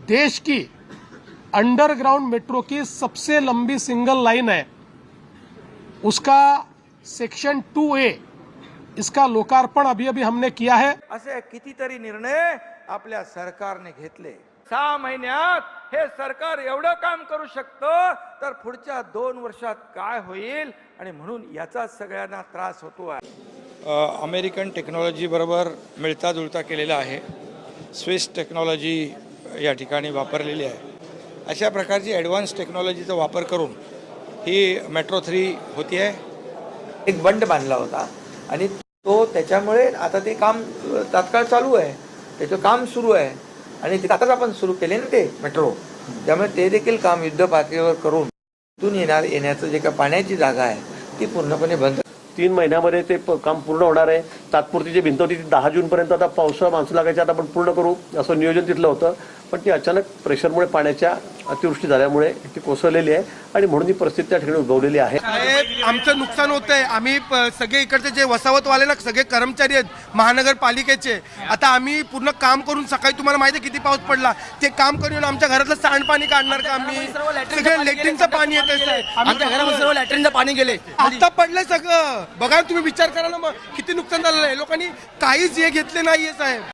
देश की underground metro की सबसे लंबी सिंगल लाइन है, उसका सेक्शन 2A इसका लोकार्पण अभी अभी हमने किया है। असे कितीतरी निर्णय आपल्या सरकारने घेतले। 6 महिन्यात हे सरकार एवढं काम करू शकतं, तर पुढच्या 2 वर्षात काय होईल आणि म्हणून याचा सगळ्यांना त्रास होतो आहे। अमेरिकन टेक्नॉलॉजी बरोबर मिळता जुळता केलेला आहे। स्विस टेक्नॉलॉजी या ठिकाणी वापरलेली आहे। अशा प्रकारची ॲडव्हान्स टेक्नॉलॉजीचा वापर करून ही मेट्रो 3 होती आहे। एक बंड बांधला होता आणि तो त्याच्यामुळे आता ते काम तात्काळ चालू आहे, त्याचं काम सुरू आहे आणि ते आताच आपण सुरू केले ना ते मेट्रो, त्यामुळे ते देखील काम युद्ध पातळीवर करून तिथून येण्याचं जे काही पाण्याची जागा आहे ती पूर्णपणे बंद। 3 महिन्यामध्ये ते काम पूर्ण होणार आहे। तात्पुरती जी भिंत होती ती 10 जूनपर्यंत आता पावसाळा मान्सून लागायच्या आता आपण पूर्ण करू असं नियोजन तिथलं होतं, पण ती अचानक प्रेशरमुळे पाण्याच्या अतिवृष्टी झाल्यामुळे ती कोसळलेली आहे आणि म्हणून ही परिस्थिती त्या ठिकाणी उद्भवलेली आहे। आमचं नुकसान होतंय। आम्ही सगळे इकडचे जे वसावतवाले ना सगळे कर्मचारी आहेत महानगरपालिकेचे, आता आम्ही पूर्ण काम करून सकाळी तुम्हाला माहिती आहे किती पाऊस पडला, ते काम करून आमच्या घरातलं सांडपाणी काढणार का आम्ही? सगळं लेट्रिनचं पाणी येतंय, आमच्या घरामध्ये सर्व लॅट्रिनचं पाणी गेले। आता पडलंय सगळं, बघा तुम्ही विचार करा ना, मग किती नुकसान झालेलं आहे। लोकांनी काहीच हे घेतले नाहीये साहेब।